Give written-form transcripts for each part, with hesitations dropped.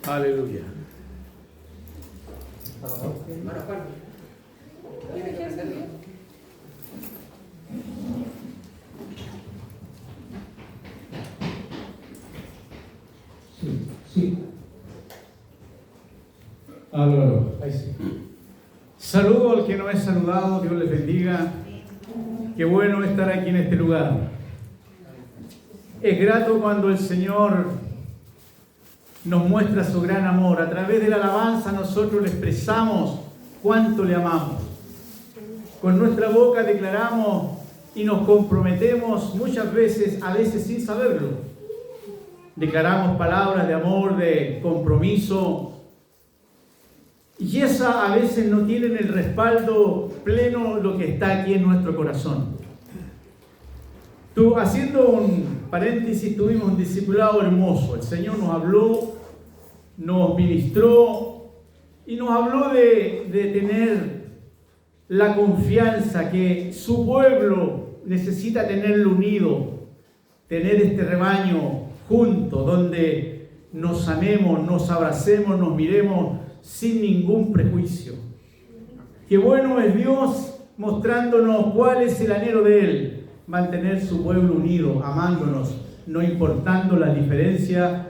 Aleluya. Hermano Juan, ¿tiene que aprender bien? Sí. Álvaro, ahí sí. Saludo al que no es saludado, Dios les bendiga. Qué bueno estar aquí en este lugar. Es grato cuando el Señor nos muestra su gran amor. A través de la alabanza nosotros le expresamos cuánto le amamos. Con nuestra boca declaramos y nos comprometemos muchas veces, a veces sin saberlo. Declaramos palabras de amor, de compromiso. Y esa a veces no tienen el respaldo pleno lo que está aquí en nuestro corazón. Haciendo un paréntesis, tuvimos un discipulado hermoso. El Señor nos habló, nos ministró y nos habló de tener la confianza que su pueblo necesita tenerlo unido, tener este rebaño junto, donde nos amemos, nos abracemos, nos miremos sin ningún prejuicio. Qué bueno es Dios mostrándonos cuál es el anhelo de Él, mantener su pueblo unido, amándonos, no importando la diferencia,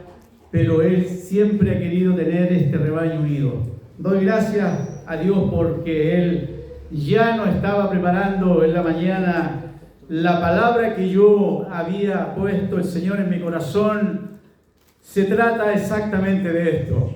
pero Él siempre ha querido tener este rebaño unido. Doy gracias a Dios porque Él ya nos estaba preparando en la mañana la palabra que yo había puesto el Señor en mi corazón. Se trata exactamente de esto.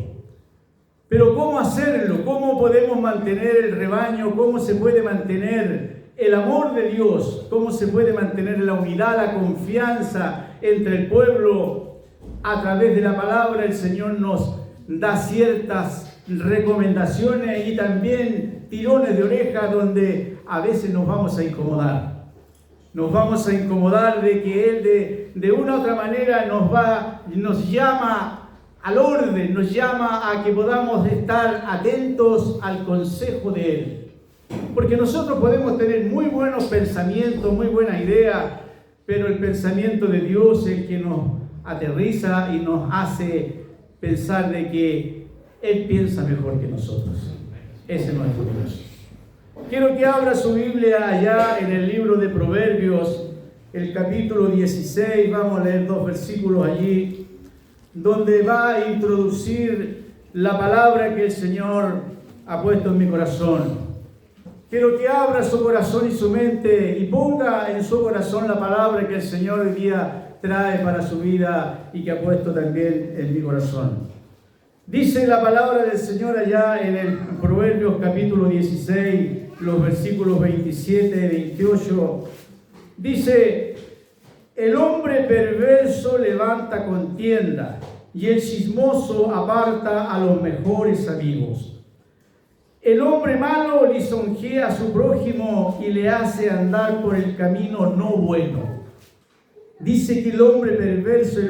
Pero ¿cómo hacerlo? ¿Cómo podemos mantener el rebaño? ¿Cómo se puede mantener el amor de Dios? ¿Cómo se puede mantener la unidad, la confianza entre el pueblo? A través de la palabra el Señor nos da ciertas recomendaciones y también tirones de oreja donde a veces nos vamos a incomodar. Nos vamos a incomodar de que Él de una u otra manera nos llama al orden, nos llama a que podamos estar atentos al consejo de Él. Porque nosotros podemos tener muy buenos pensamientos, muy buena idea, pero el pensamiento de Dios es el que nos aterriza y nos hace pensar de que Él piensa mejor que nosotros. Ese es nuestro Dios. Quiero que abra su Biblia allá en el libro de Proverbios, el capítulo 16, vamos a leer 2 versículos allí, donde va a introducir la palabra que el Señor ha puesto en mi corazón. Quiero que abra su corazón y su mente y ponga en su corazón la palabra que el Señor hoy día trae para su vida y que ha puesto también en mi corazón. Dice la palabra del Señor allá en el Proverbios capítulo 16, los versículos 27 y 28. Dice: el hombre perverso levanta contienda y el chismoso aparta a los mejores amigos. El hombre malo lisonjea a su prójimo y le hace andar por el camino no bueno. Dice que el hombre perverso,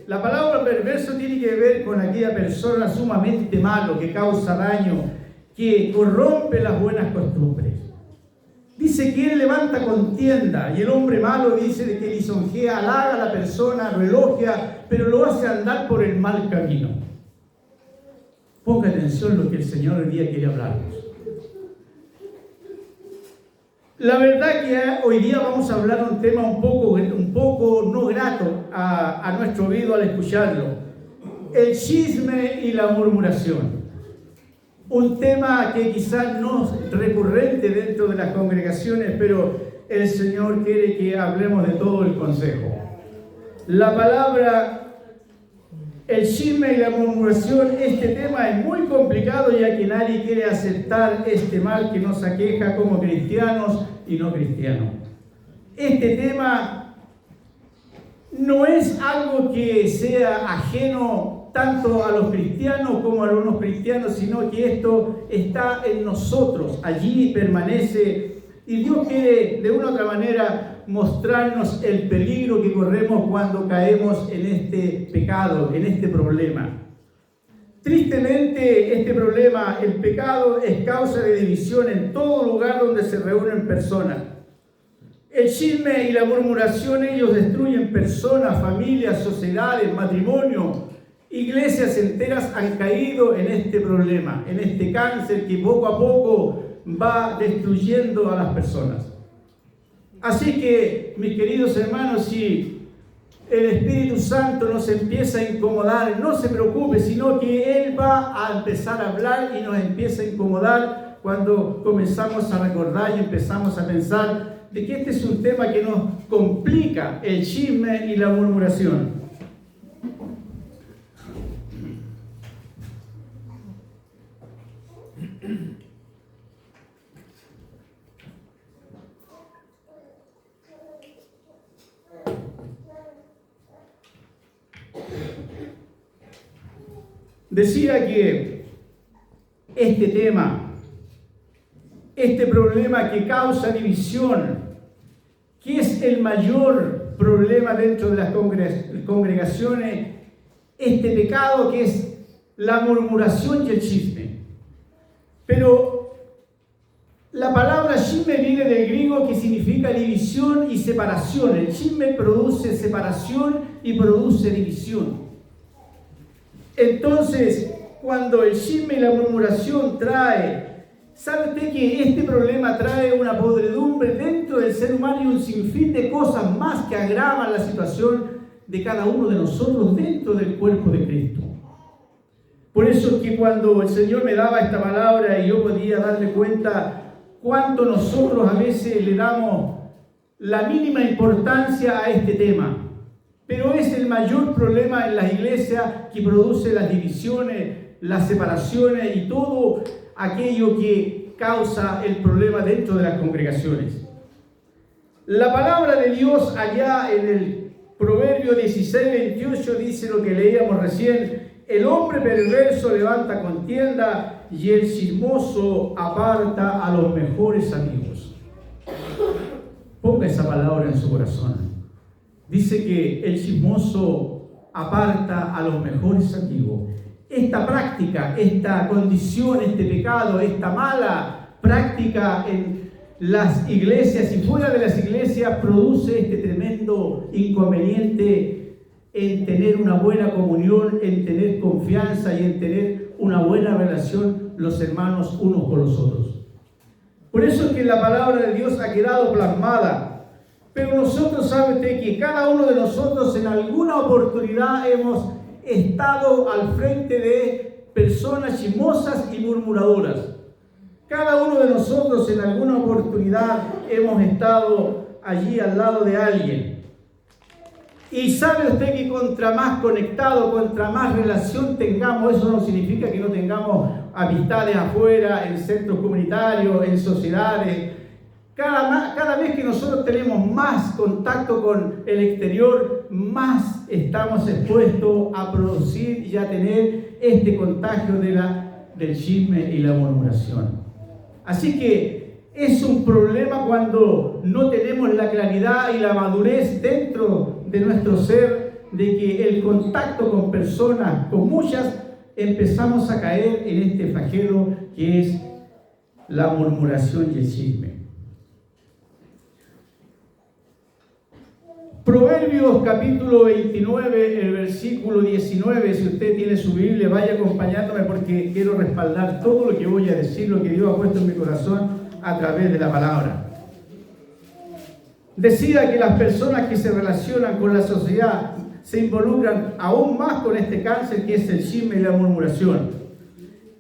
la palabra perverso tiene que ver con aquella persona sumamente malo, que causa daño, que corrompe las buenas costumbres. Dice que él levanta contienda y el hombre malo dice de que lisonjea, halaga a la persona, lo elogia, pero lo hace andar por el mal camino. Ponga atención a lo que el Señor hoy día quiere hablarnos. La verdad que hoy día vamos a hablar un tema un poco no grato a nuestro oído al escucharlo. El chisme y la murmuración. Un tema que quizás no es recurrente dentro de las congregaciones, pero el Señor quiere que hablemos de todo el consejo. La palabra, el chisme y la murmuración, este tema es muy complicado ya que nadie quiere aceptar este mal que nos aqueja como cristianos y no cristianos. Este tema no es algo que sea ajeno tanto a los cristianos como a los no cristianos, sino que esto está en nosotros, allí permanece, y Dios quiere de una u otra manera mostrarnos el peligro que corremos cuando caemos en este pecado, en este problema. Tristemente, este problema, el pecado, es causa de división en todo lugar donde se reúnen personas. El chisme y la murmuración, ellos destruyen personas, familias, sociedades, matrimonio, Iglesias enteras han caído en este problema, en este cáncer que poco a poco va destruyendo a las personas. Así que, mis queridos hermanos, si el Espíritu Santo nos empieza a incomodar, no se preocupe, sino que Él va a empezar a hablar y nos empieza a incomodar cuando comenzamos a recordar y empezamos a pensar de que este es un tema que nos complica, el chisme y la murmuración. Decía que este tema, este problema que causa división, que es el mayor problema dentro de las congregaciones, este pecado que es la murmuración y el chisme. Pero la palabra chisme viene del griego que significa división y separación. El chisme produce separación y produce división. Entonces, cuando el chisme y la murmuración ¿sabe usted que este problema trae una podredumbre dentro del ser humano y un sinfín de cosas más que agravan la situación de cada uno de nosotros dentro del cuerpo de Cristo? Por eso es que cuando el Señor me daba esta palabra y yo podía darle cuenta cuánto nosotros a veces le damos la mínima importancia a este tema. Pero es el mayor problema en las iglesias que produce las divisiones, las separaciones y todo aquello que causa el problema dentro de las congregaciones. La palabra de Dios allá en el Proverbio 16:28 dice lo que leíamos recién: el hombre perverso levanta contienda y el chismoso aparta a los mejores amigos. Ponga esa palabra en su corazón. Dice que el chismoso aparta a los mejores amigos. Esta práctica, esta condición, este pecado, esta mala práctica en las iglesias y fuera de las iglesias produce este tremendo inconveniente en tener una buena comunión, en tener confianza y en tener una buena relación los hermanos unos con los otros. Por eso es que la palabra de Dios ha quedado plasmada. Pero nosotros, sabe usted que cada uno de nosotros en alguna oportunidad hemos estado al frente de personas chismosas y murmuradoras. Cada uno de nosotros en alguna oportunidad hemos estado allí al lado de alguien. Y sabe usted que contra más conectado, contra más relación tengamos, eso no significa que no tengamos amistades afuera, en centros comunitarios, en sociedades. Cada vez que nosotros tenemos más contacto con el exterior, más estamos expuestos a producir y a tener este contagio del chisme y la murmuración. Así que es un problema cuando no tenemos la claridad y la madurez dentro de nuestro ser, de que el contacto con personas, con muchas, empezamos a caer en este flagelo que es la murmuración y el chisme. Proverbios capítulo 29, el versículo 19, si usted tiene su Biblia, vaya acompañándome porque quiero respaldar todo lo que voy a decir, lo que Dios ha puesto en mi corazón a través de la palabra. Decía que las personas que se relacionan con la sociedad se involucran aún más con este cáncer que es el chisme y la murmuración.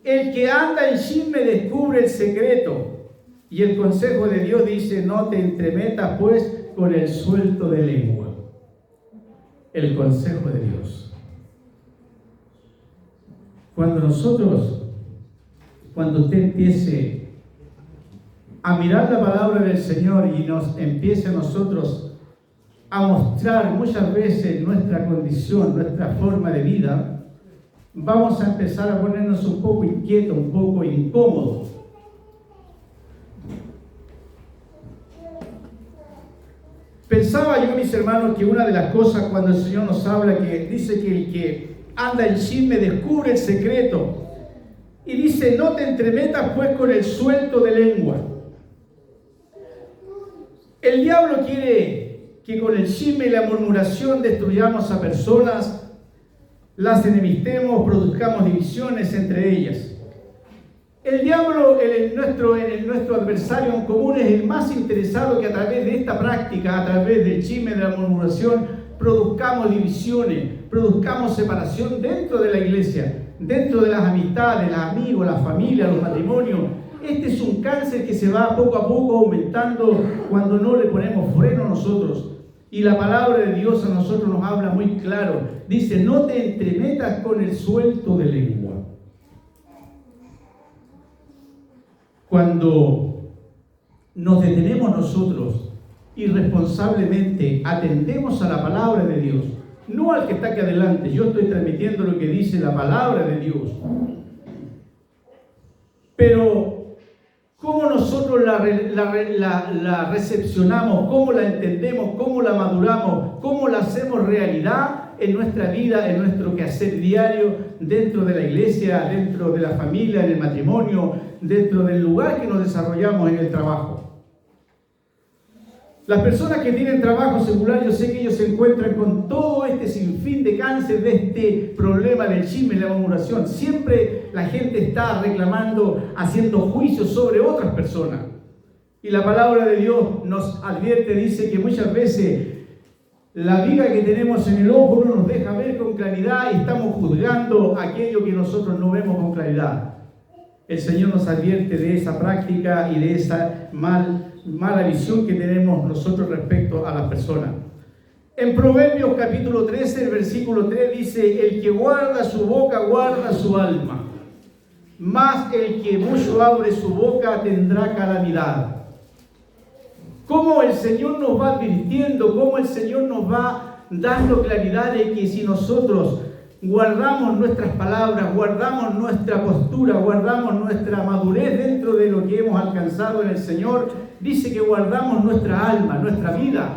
El que anda en chisme descubre el secreto y el consejo de Dios dice: no te entremetas pues con el suelto de lengua. El consejo de Dios. Cuando usted empiece a mirar la palabra del Señor y nos empiece a nosotros a mostrar muchas veces nuestra condición, nuestra forma de vida, vamos a empezar a ponernos un poco inquietos, un poco incómodos. Pensaba yo, mis hermanos, que una de las cosas cuando el Señor nos habla, que dice que el que anda en chisme descubre el secreto, y dice: no te entremetas pues con el suelto de lengua. El diablo quiere que con el chisme y la murmuración destruyamos a personas, las enemistemos, produzcamos divisiones entre ellas. El diablo, nuestro adversario en común, es el más interesado que a través de esta práctica, a través del chisme, de la murmuración, produzcamos divisiones, produzcamos separación dentro de la iglesia, dentro de las amistades, los amigos, las familias, los matrimonios. Este es un cáncer que se va poco a poco aumentando cuando no le ponemos freno nosotros. Y la palabra de Dios a nosotros nos habla muy claro. Dice, no te entremetas con el suelto de lengua. Cuando nos detenemos nosotros y responsablemente atendemos a la palabra de Dios, no al que está aquí adelante, yo estoy transmitiendo lo que dice la palabra de Dios. Pero, ¿cómo nosotros la recepcionamos? ¿Cómo la entendemos? ¿Cómo la maduramos? ¿Cómo la hacemos realidad en nuestra vida, en nuestro quehacer diario, dentro de la iglesia, dentro de la familia, en el matrimonio, dentro del lugar que nos desarrollamos en el trabajo? Las personas que tienen trabajo secular, yo sé que ellos se encuentran con todo este sinfín de cáncer, de este problema del chisme y la murmuración. Siempre la gente está reclamando, haciendo juicios sobre otras personas. Y la palabra de Dios nos advierte, dice que muchas veces la viga que tenemos en el ojo no nos deja ver con claridad y estamos juzgando aquello que nosotros no vemos con claridad. El Señor nos advierte de esa práctica y de esa mala visión que tenemos nosotros respecto a las personas. En Proverbios capítulo 13, el versículo 3 dice, el que guarda su boca guarda su alma, mas el que mucho abre su boca tendrá calamidad. Cómo el Señor nos va advirtiendo, cómo el Señor nos va dando claridad de que si nosotros guardamos nuestras palabras, guardamos nuestra postura, guardamos nuestra madurez dentro de lo que hemos alcanzado en el Señor, dice que guardamos nuestra alma, nuestra vida.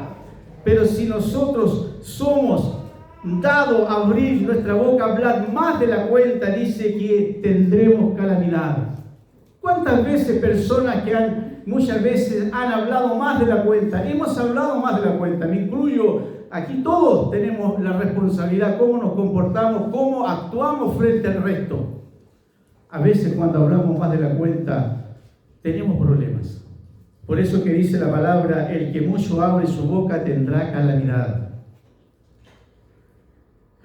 Pero si nosotros somos dados a abrir nuestra boca, a hablar más de la cuenta, dice que tendremos calamidad. ¿Cuántas veces personas que muchas veces han hablado más de la cuenta? Hemos hablado más de la cuenta, me incluyo. Aquí todos tenemos la responsabilidad, cómo nos comportamos, cómo actuamos frente al resto. A veces cuando hablamos más de la cuenta, tenemos problemas. Por eso que dice la palabra, el que mucho abre su boca tendrá calamidad.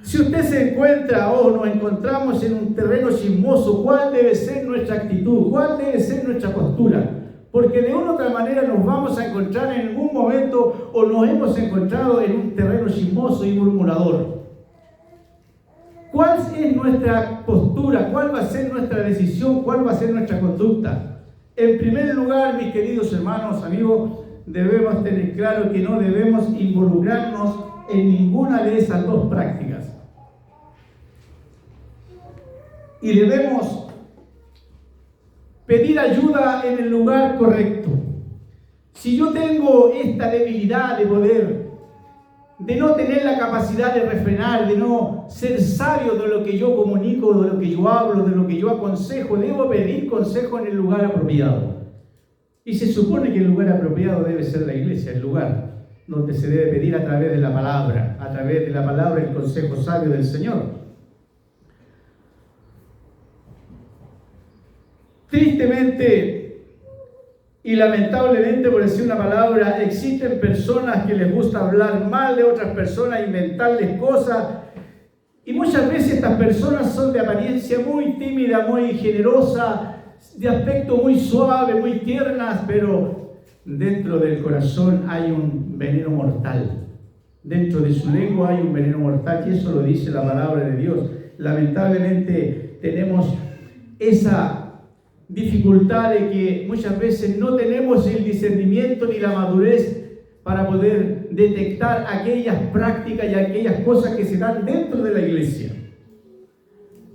Si usted se encuentra o nos encontramos en un terreno chismoso, ¿cuál debe ser nuestra actitud? ¿Cuál debe ser nuestra postura? Porque de una u otra manera nos vamos a encontrar en algún momento o nos hemos encontrado en un terreno chismoso y murmurador. ¿Cuál es nuestra postura? ¿Cuál va a ser nuestra decisión? ¿Cuál va a ser nuestra conducta? En primer lugar, mis queridos hermanos, amigos, debemos tener claro que no debemos involucrarnos en ninguna de esas dos prácticas. Y debemos pedir ayuda en el lugar correcto. Si yo tengo esta debilidad de poder, de no tener la capacidad de refrenar, de no ser sabio de lo que yo comunico, de lo que yo hablo, de lo que yo aconsejo, debo pedir consejo en el lugar apropiado. Y se supone que el lugar apropiado debe ser la iglesia, el lugar donde se debe pedir a través de la palabra, el consejo sabio del Señor. Tristemente y lamentablemente, por decir una palabra, existen personas que les gusta hablar mal de otras personas, inventarles cosas, y muchas veces estas personas son de apariencia muy tímida, muy generosa, de aspecto muy suave, muy tiernas, pero dentro del corazón hay un veneno mortal. Dentro de su lengua hay un veneno mortal, y eso lo dice la palabra de Dios. Lamentablemente tenemos esa dificultad de que muchas veces no tenemos el discernimiento ni la madurez para poder detectar aquellas prácticas y aquellas cosas que se dan dentro de la iglesia.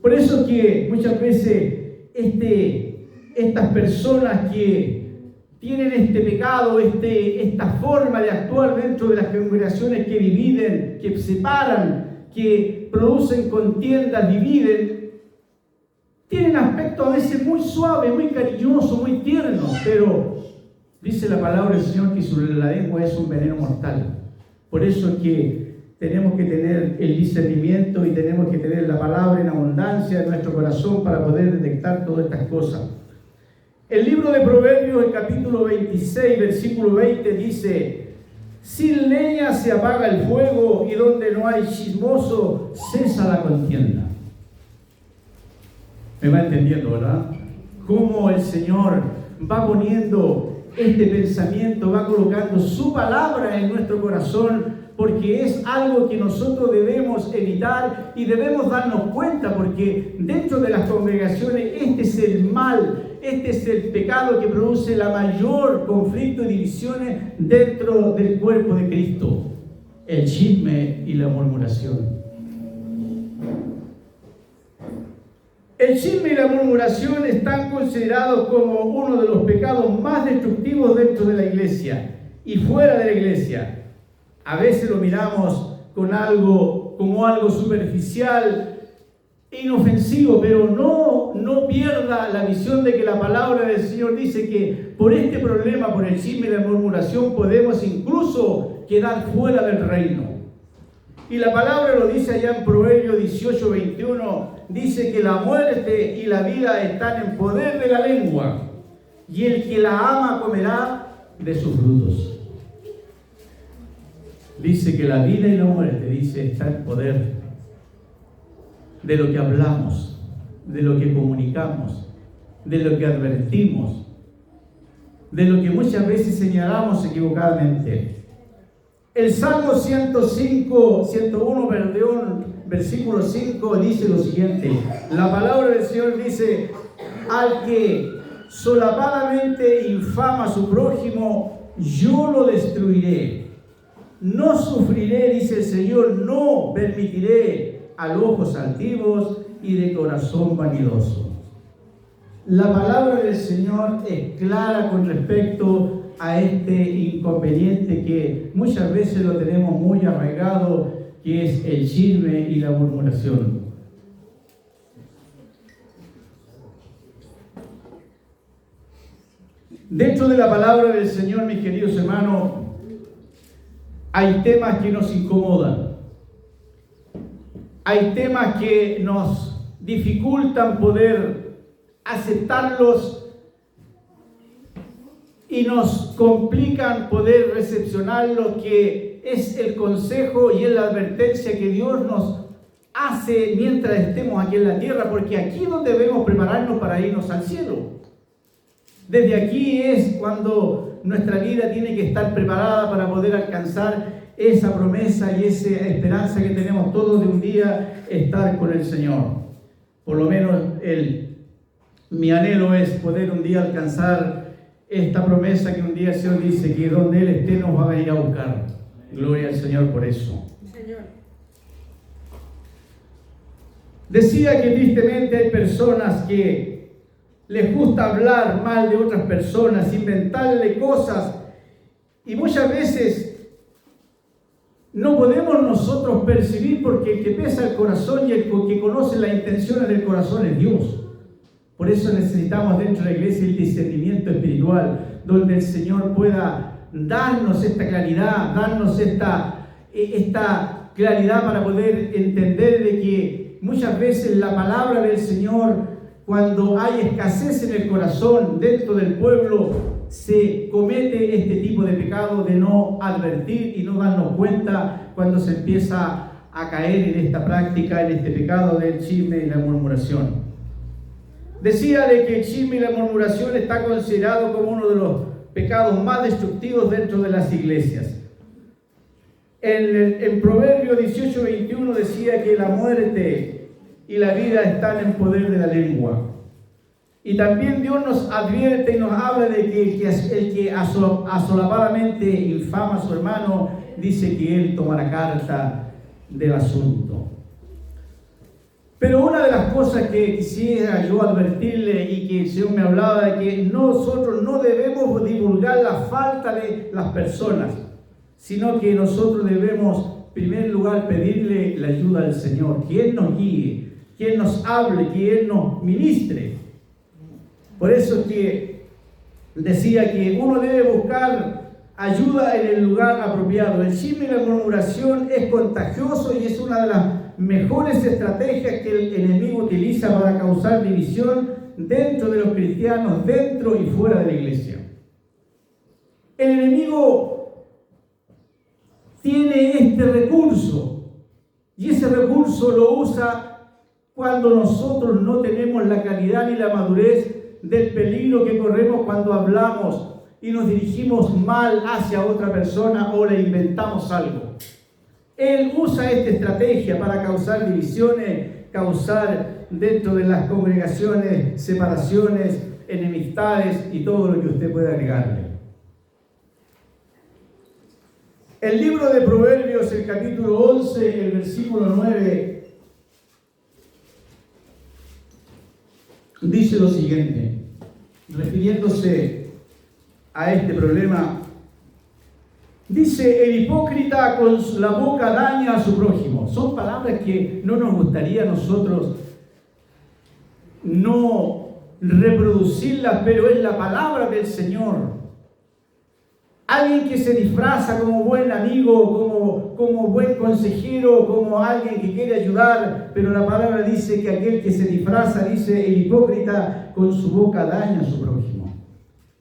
Por eso que muchas veces estas personas que tienen este pecado, esta forma de actuar dentro de las congregaciones que dividen, que separan, que producen contiendas, dividen, tienen aspecto a veces muy suave, muy cariñoso, muy tierno, pero dice la palabra del Señor que sobre la lengua es un veneno mortal. Por eso es que tenemos que tener el discernimiento y tenemos que tener la palabra en abundancia en nuestro corazón para poder detectar todas estas cosas. El libro de Proverbios, el capítulo 26, versículo 20, dice: sin leña se apaga el fuego, y donde no hay chismoso cesa la contienda. ¿Me va entendiendo, verdad? Cómo el Señor va poniendo este pensamiento, va colocando su palabra en nuestro corazón, porque es algo que nosotros debemos evitar y debemos darnos cuenta, porque dentro de las congregaciones este es el mal, este es el pecado que produce la mayor conflicto y divisiones dentro del cuerpo de Cristo: el chisme y la murmuración. El chisme y la murmuración están considerados como uno de los pecados más destructivos dentro de la iglesia y fuera de la iglesia. A veces lo miramos como algo superficial, inofensivo, pero no pierda la visión de que la palabra del Señor dice que por este problema, por el chisme y la murmuración, podemos incluso quedar fuera del reino. Y la palabra lo dice allá en Proverbios 18, 21, dice que la muerte y la vida están en poder de la lengua, y el que la ama comerá de sus frutos. Dice que la vida y la muerte, dice, está en poder de lo que hablamos, de lo que comunicamos, de lo que advertimos, de lo que muchas veces señalamos equivocadamente. El Salmo 101, versículo 5 dice lo siguiente: la palabra del Señor dice: al que solapadamente infama a su prójimo, yo lo destruiré. No sufriré, dice el Señor, no permitiré a los ojos altivos y de corazón vanidoso. La palabra del Señor es clara con respecto a este inconveniente que muchas veces lo tenemos muy arraigado, que es el chisme y la murmuración. Dentro de la palabra del Señor, mis queridos hermanos, hay temas que nos incomodan. Hay temas que nos dificultan poder aceptarlos y nos complican poder recepcionar lo que es el consejo y es la advertencia que Dios nos hace mientras estemos aquí en la tierra, porque aquí es donde debemos prepararnos para irnos al cielo. Desde aquí es cuando nuestra vida tiene que estar preparada para poder alcanzar esa promesa y esa esperanza que tenemos todos de un día estar con el Señor. Por lo menos mi anhelo es poder un día alcanzar esta promesa que un día el Señor dice que donde Él esté nos va a venir a buscar. Gloria al Señor por eso. Señor. Decía que tristemente hay personas que les gusta hablar mal de otras personas, inventarle cosas, y muchas veces no podemos nosotros percibir, porque el que pesa el corazón y el que conoce las intenciones del corazón es Dios. Por eso necesitamos dentro de la iglesia el discernimiento espiritual, donde el Señor pueda darnos esta claridad, darnos esta claridad para poder entender de que muchas veces la palabra del Señor, cuando hay escasez en el corazón dentro del pueblo, se comete este tipo de pecado de no advertir y no darnos cuenta cuando se empieza a caer en esta práctica, en este pecado del chisme y la murmuración. Decía de que el chisme y la murmuración está considerado como uno de los pecados más destructivos dentro de las iglesias. En Proverbios 18, 21 decía que la muerte y la vida están en poder de la lengua. Y también Dios nos advierte y nos habla de que el que asolapadamente infama a su hermano, dice que él tomará carta del asunto. Pero una de las cosas que quisiera yo advertirle y que el Señor me hablaba de que nosotros no debemos divulgar la falta de las personas, sino que nosotros debemos, en primer lugar, pedirle la ayuda al Señor, que Él nos guíe, que Él nos hable, que Él nos ministre. Por eso es que decía que uno debe buscar ayuda en el lugar apropiado. El chisme y la murmuración es contagioso y es una de las mejores estrategias que el enemigo utiliza para causar división dentro de los cristianos, dentro y fuera de la iglesia. El enemigo tiene este recurso y ese recurso lo usa cuando nosotros no tenemos la calidad ni la madurez del peligro que corremos cuando hablamos y nos dirigimos mal hacia otra persona o le inventamos algo. Él usa esta estrategia para causar divisiones, causar dentro de las congregaciones separaciones, enemistades y todo lo que usted pueda agregarle. El libro de Proverbios, el capítulo 11, el versículo 9, dice lo siguiente, refiriéndose a este problema. Dice, el hipócrita con la boca daña a su prójimo. Son palabras que no nos gustaría a nosotros no reproducirlas, pero es la palabra del Señor. Alguien que se disfraza como buen amigo, como buen consejero, como alguien que quiere ayudar, pero la palabra dice que aquel que se disfraza, dice, el hipócrita con su boca daña a su prójimo.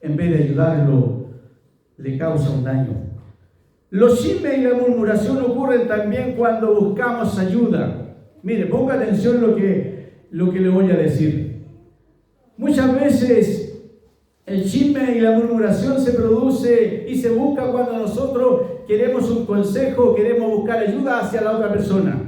En vez de ayudarlo, le causa un daño. Los chismes y la murmuración ocurren también cuando buscamos ayuda. Mire, ponga atención lo que le voy a decir. Muchas veces el chisme y la murmuración se produce y se busca cuando nosotros queremos un consejo, queremos buscar ayuda hacia la otra persona.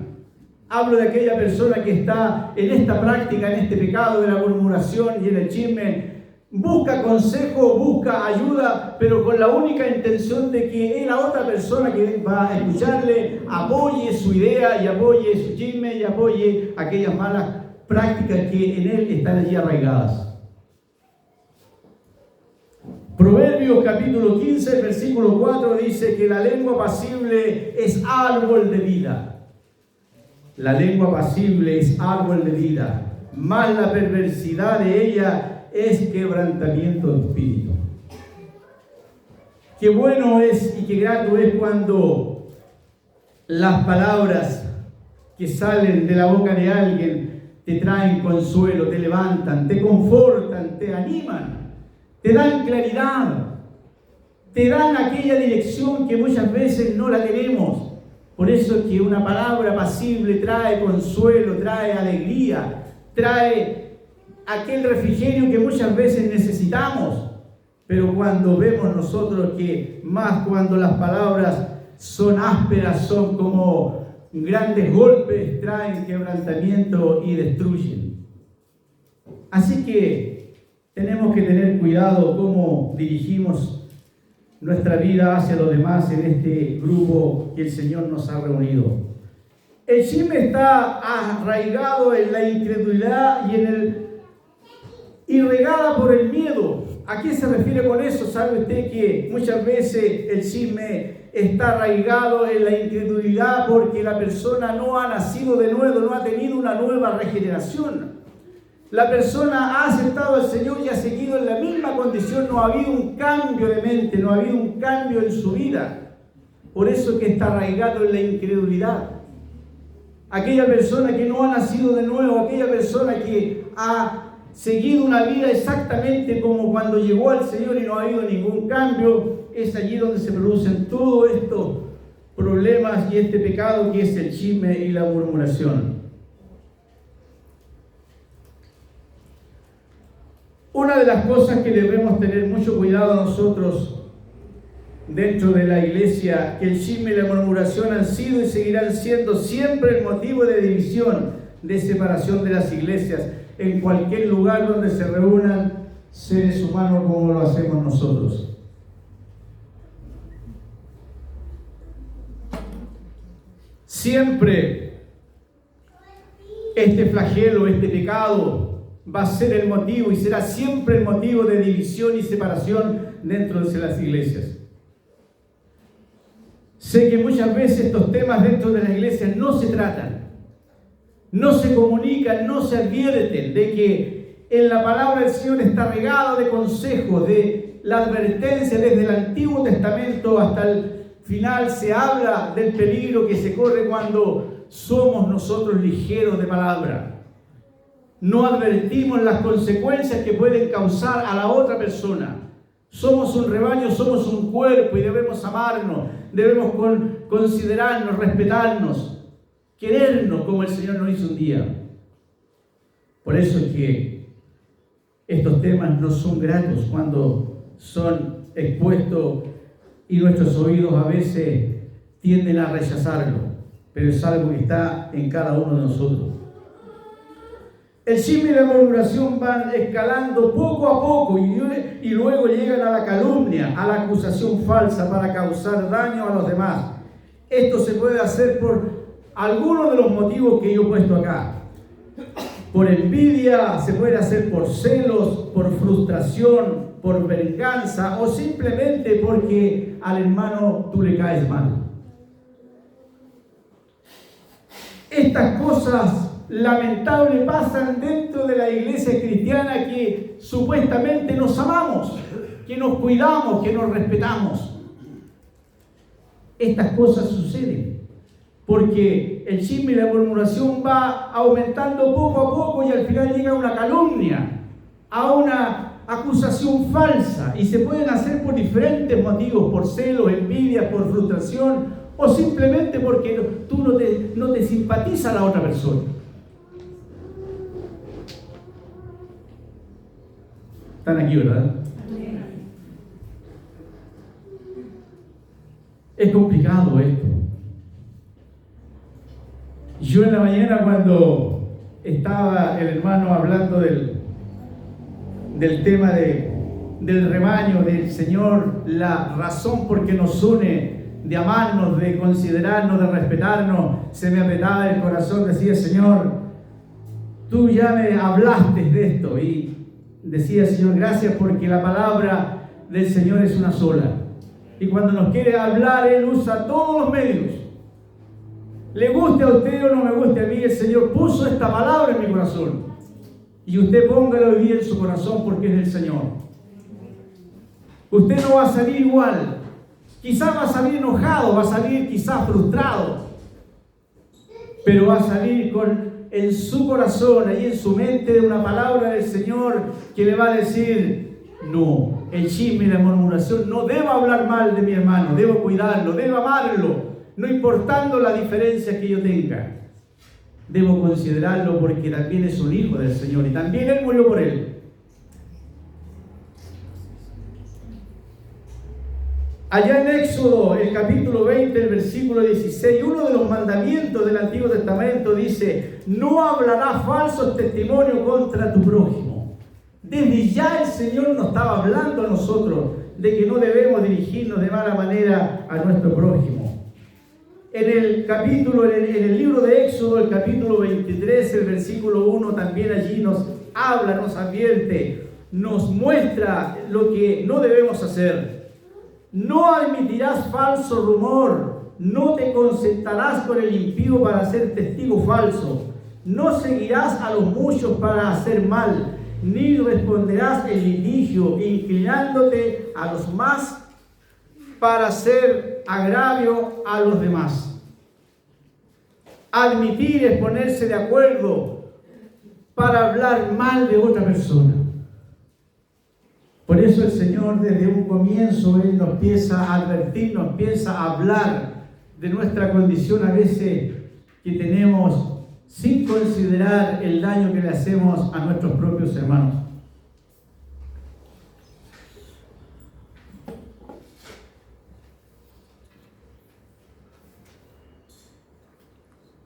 Hablo de aquella persona que está en esta práctica, en este pecado de la murmuración y en el chisme. Busca consejo, busca ayuda, pero con la única intención de que la otra persona que va a escucharle apoye su idea y apoye su chisme y apoye aquellas malas prácticas que en él están allí arraigadas. Proverbios capítulo 15, versículo 4 dice que la lengua pasible es árbol de vida. La lengua pasible es árbol de vida, mas la perversidad de ella es quebrantamiento de espíritu. Qué bueno es y qué grato es cuando las palabras que salen de la boca de alguien te traen consuelo, te levantan, te confortan, te animan. Te dan claridad, te dan aquella dirección que muchas veces no la tenemos. Por eso es que una palabra pasible trae consuelo, trae alegría, trae aquel refrigerio que muchas veces necesitamos. Pero cuando vemos nosotros que más cuando las palabras son ásperas, son como grandes golpes, traen quebrantamiento y destruyen. Así que tenemos que tener cuidado cómo dirigimos nuestra vida hacia los demás en este grupo que el Señor nos ha reunido. El chisme está arraigado en la incredulidad y regada por el miedo. ¿A qué se refiere con eso? ¿Sabe usted que muchas veces el chisme está arraigado en la incredulidad porque la persona no ha nacido de nuevo, no ha tenido una nueva regeneración? La persona ha aceptado al Señor y ha seguido en la misma condición, no ha habido un cambio de mente, no ha habido un cambio en su vida. Por eso que está arraigado en la incredulidad. Aquella persona que no ha nacido de nuevo, aquella persona que ha seguido una vida exactamente como cuando llegó al Señor y no ha habido ningún cambio, es allí donde se producen todos estos problemas y este pecado que es el chisme y la murmuración. Una de las cosas que debemos tener mucho cuidado nosotros dentro de la iglesia, que el chisme y la murmuración han sido y seguirán siendo siempre el motivo de división, de separación de las iglesias, en cualquier lugar donde se reúnan seres humanos como lo hacemos nosotros. Siempre este flagelo, este pecado, va a ser el motivo y será siempre el motivo de división y separación dentro de las iglesias. Sé que muchas veces estos temas dentro de las iglesias no se tratan, no se comunican, no se advierten de que en la palabra del Señor está regado de consejos, de la advertencia desde el Antiguo Testamento hasta el final se habla del peligro que se corre cuando somos nosotros ligeros de palabra. No advertimos las consecuencias que pueden causar a la otra persona. Somos un rebaño, somos un cuerpo y debemos amarnos, debemos considerarnos, respetarnos, querernos como el Señor nos hizo un día. Por eso es que estos temas no son gratos cuando son expuestos y nuestros oídos a veces tienden a rechazarlo, pero es algo que está en cada uno de nosotros. El chisme y la murmuración van escalando poco a poco y luego llegan a la calumnia, a la acusación falsa para causar daño a los demás. Esto se puede hacer por algunos de los motivos que yo he puesto acá. Por envidia, se puede hacer por celos, por frustración, por venganza o simplemente porque al hermano tú le caes mal. Estas cosas lamentables pasan dentro de la iglesia cristiana que supuestamente nos amamos, que nos cuidamos, que nos respetamos. Estas cosas suceden porque el chisme y la murmuración va aumentando poco a poco y al final llega a una calumnia, a una acusación falsa, y se pueden hacer por diferentes motivos, por celos, envidia, por frustración o simplemente porque tú no te simpatiza a la otra persona. Están aquí, ¿verdad? Es complicado esto. Yo en la mañana, cuando estaba el hermano hablando del tema del rebaño, del Señor, la razón por qué nos une, de amarnos, de considerarnos, de respetarnos, se me apretaba el corazón, decía: Señor, tú ya me hablaste de esto. Y decía: Señor, gracias, porque la palabra del Señor es una sola. Y cuando nos quiere hablar, Él usa todos los medios. Le guste a usted o no me guste a mí, el Señor puso esta palabra en mi corazón. Y usted póngala hoy día en su corazón porque es del Señor. Usted no va a salir igual. Quizás va a salir enojado, va a salir quizás frustrado. Pero va a salir en su corazón, ahí en su mente, una palabra del Señor que le va a decir: no, el chisme y la murmuración, no debo hablar mal de mi hermano, debo cuidarlo, debo amarlo. No importando la diferencia que yo tenga, debo considerarlo porque también es un hijo del Señor y también Él murió por él. Allá en Éxodo, el capítulo 20, el versículo 16, uno de los mandamientos del Antiguo Testamento dice: no hablarás falsos testimonios contra tu prójimo. Desde ya el Señor nos estaba hablando a nosotros de que no debemos dirigirnos de mala manera a nuestro prójimo. En el libro de Éxodo, el capítulo 23, el versículo 1, también allí nos habla, nos advierte, nos muestra lo que no debemos hacer. No admitirás falso rumor, no te concertarás con el impío para ser testigo falso, no seguirás a los muchos para hacer mal, ni responderás en litigio, inclinándote a los más para hacer agravio a los demás. Admitir es ponerse de acuerdo para hablar mal de otra persona. Por eso el Señor desde un comienzo Él nos empieza a advertir, nos empieza a hablar de nuestra condición a veces que tenemos sin considerar el daño que le hacemos a nuestros propios hermanos.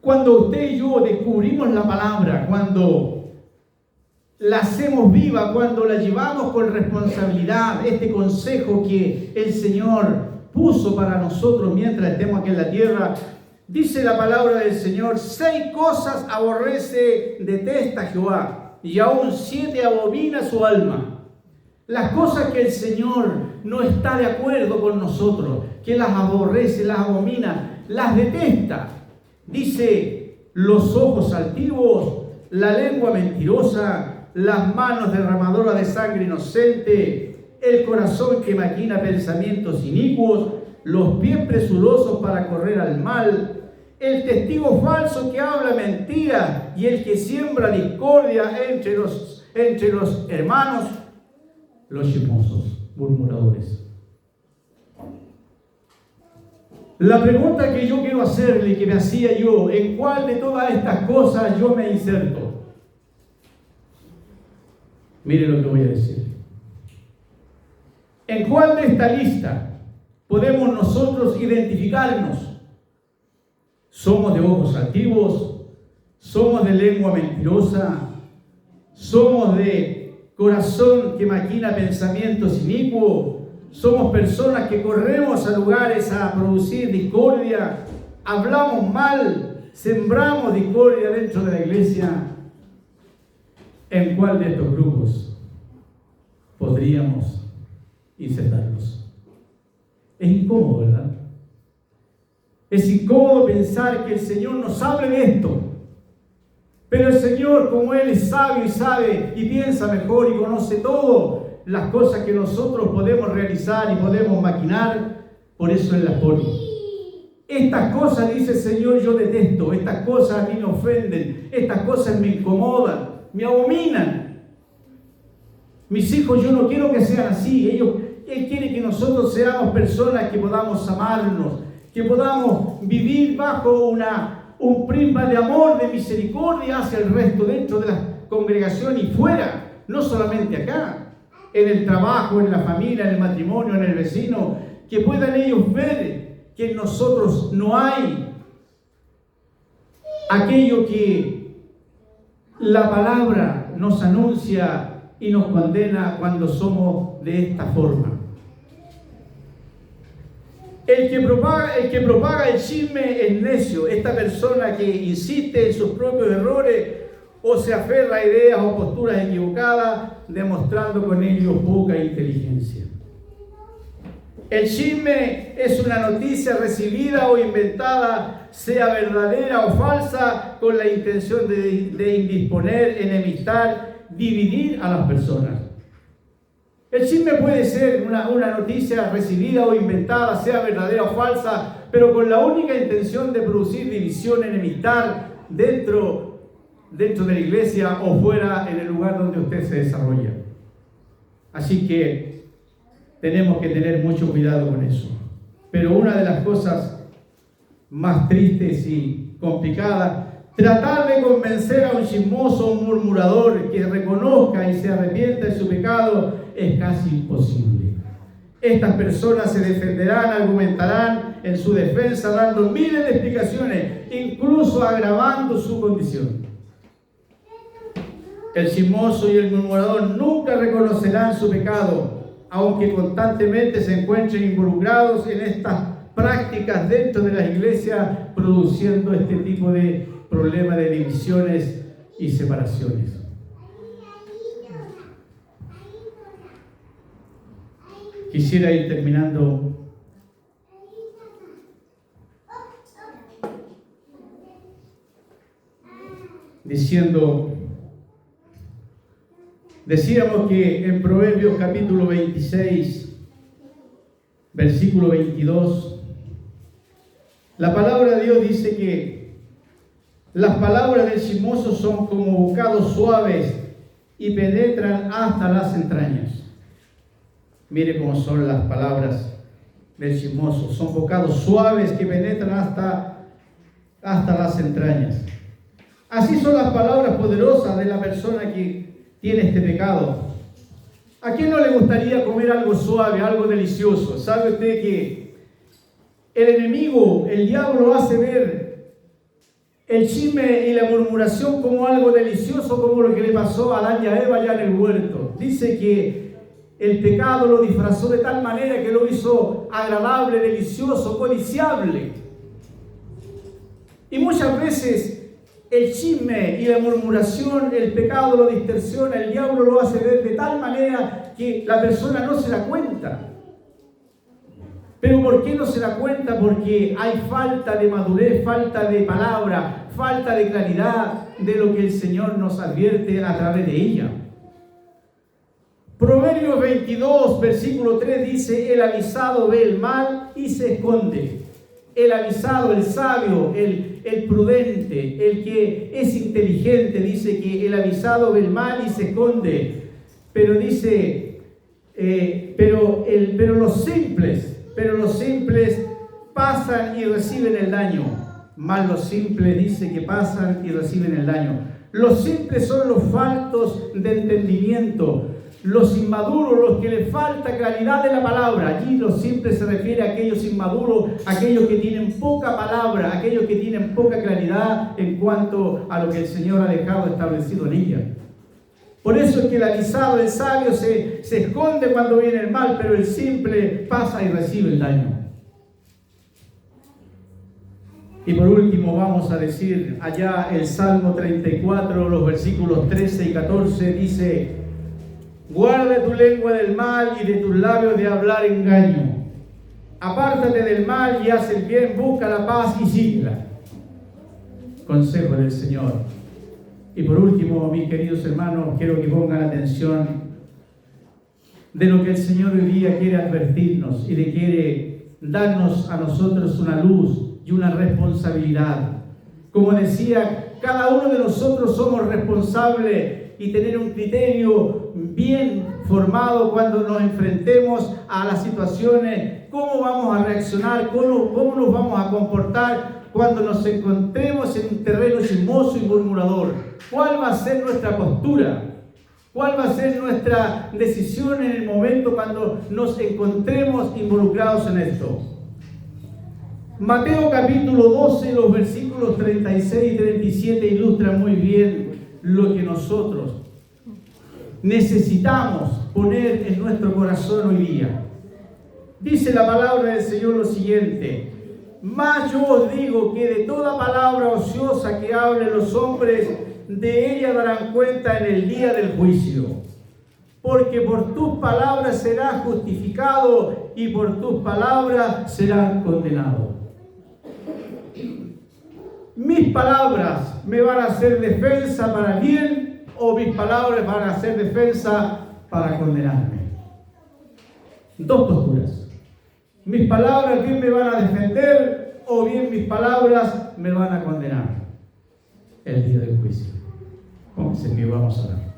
Cuando usted y yo descubrimos la palabra, cuando la hacemos viva, cuando la llevamos con responsabilidad, este consejo que el Señor puso para nosotros mientras estemos aquí en la tierra, dice la palabra del Señor: 6 cosas aborrece, detesta Jehová, y aún 7 abomina su alma. Las cosas que el Señor no está de acuerdo con nosotros, que las aborrece, las abomina, las detesta. Dice: los ojos altivos, la lengua mentirosa, las manos derramadoras de sangre inocente, el corazón que maquina pensamientos inicuos, los pies presurosos para correr al mal, el testigo falso que habla mentira y el que siembra discordia entre los hermanos, los chismosos, murmuradores. La pregunta que yo quiero hacerle, que me hacía yo, ¿en cuál de todas estas cosas yo me inserto? Mire lo que voy a decir. ¿En cuál de esta lista podemos nosotros identificarnos? ¿Somos de ojos altivos? ¿Somos de lengua mentirosa? ¿Somos de corazón que maquina pensamientos inicuos? ¿Somos personas que corremos a lugares a producir discordia? ¿Hablamos mal? ¿Sembramos discordia dentro de la iglesia? ¿En cuál de estos grupos podríamos insertarnos? Es incómodo, ¿verdad? Es incómodo pensar que el Señor nos hable de esto. Pero el Señor, como Él es sabio y sabe y piensa mejor y conoce todo, las cosas que nosotros podemos realizar y podemos maquinar, por eso Él las pone. Estas cosas, dice el Señor, yo detesto. Estas cosas a mí me ofenden. Estas cosas me incomodan, me abominan. Mis hijos, yo no quiero que sean así. Él quiere que nosotros seamos personas que podamos amarnos, que podamos vivir bajo un prisma de amor, de misericordia hacia el resto, dentro de la congregación y fuera, no solamente acá, en el trabajo, en la familia, en el matrimonio, en el vecino, que puedan ellos ver que en nosotros no hay aquello que la palabra nos anuncia y nos condena cuando somos de esta forma. El que propaga el chisme es necio. Esta persona que insiste en sus propios errores o se aferra a ideas o posturas equivocadas, demostrando con ello poca inteligencia. El chisme es una noticia recibida o inventada, sea verdadera o falsa, con la intención de indisponer, enemistar, dividir a las personas. El chisme puede ser una noticia recibida o inventada, sea verdadera o falsa, pero con la única intención de producir división, enemistar dentro de la iglesia o fuera en el lugar donde usted se desarrolla. Así que tenemos que tener mucho cuidado con eso. Pero una de las cosas más tristes y complicadas, tratar de convencer a un chismoso o un murmurador que reconozca y se arrepienta de su pecado es casi imposible. Estas personas se defenderán, argumentarán en su defensa, dando miles de explicaciones, incluso agravando su condición. El chismoso y el murmurador nunca reconocerán su pecado, aunque constantemente se encuentren involucrados en estas prácticas dentro de las iglesias, produciendo este tipo de problemas de divisiones y separaciones. Quisiera ir terminando decíamos que en Proverbios capítulo 26, versículo 22, la palabra de Dios dice que las palabras del chismoso son como bocados suaves y penetran hasta las entrañas. Mire cómo son las palabras del chismoso. Son bocados suaves que penetran hasta las entrañas. Así son las palabras poderosas de la persona que tiene este pecado. ¿A quién no le gustaría comer algo suave, algo delicioso? ¿Sabe usted que el enemigo, el diablo, hace ver el chisme y la murmuración como algo delicioso, como lo que le pasó a Adán y a Eva allá en el huerto? Dice que el pecado lo disfrazó de tal manera que lo hizo agradable, delicioso, codiciable. Y muchas veces el chisme y la murmuración, el pecado lo distorsiona, el diablo lo hace ver de tal manera que la persona no se da cuenta. ¿Pero por qué no se da cuenta? Porque hay falta de madurez, falta de palabra, falta de claridad de lo que el Señor nos advierte a través de ella. Proverbios 22, versículo 3 dice: el avisado ve el mal y se esconde. El avisado, el sabio, el prudente, el que es inteligente, dice que el avisado ve el mal y se esconde. Pero dice, pero los simples pasan y reciben el daño. Más los simples dice que pasan y reciben el daño. Los simples son los faltos de entendimiento, los inmaduros, los que les falta claridad de la palabra. Allí los simples se refiere a aquellos inmaduros, aquellos que tienen poca palabra, aquellos que tienen poca claridad en cuanto a lo que el Señor ha dejado establecido en ella. Por eso es que el avisado, el sabio, se esconde cuando viene el mal, pero el simple pasa y recibe el daño. Y por último vamos a decir allá el Salmo 34, los versículos 13 y 14, dice: guarda tu lengua del mal y de tus labios de hablar engaño. Apártate del mal y haz el bien, busca la paz y síguela. Consejo del Señor. Y por último, mis queridos hermanos, quiero que pongan atención de lo que el Señor hoy día quiere advertirnos y le quiere darnos a nosotros una luz y una responsabilidad. Como decía, cada uno de nosotros somos responsables y tener un criterio bien formado cuando nos enfrentemos a las situaciones, cómo vamos a reaccionar, cómo nos vamos a comportar cuando nos encontremos en un terreno chismoso y murmurador. ¿Cuál va a ser nuestra postura? ¿Cuál va a ser nuestra decisión en el momento cuando nos encontremos involucrados en esto? Mateo capítulo 12, los versículos 36 y 37 ilustran muy bien lo que nosotros necesitamos poner en nuestro corazón hoy día. Dice la palabra del Señor lo siguiente: mas yo os digo que de toda palabra ociosa que hablen los hombres, de ella darán cuenta en el día del juicio. Porque por tus palabras serás justificado y por tus palabras serás condenado. ¿Mis palabras me van a hacer defensa para el bien o mis palabras van a ser defensa para condenarme? Dos posturas. ¿Mis palabras bien me van a defender o bien mis palabras me van a condenar? El día del juicio. Pónganse que vamos a orar.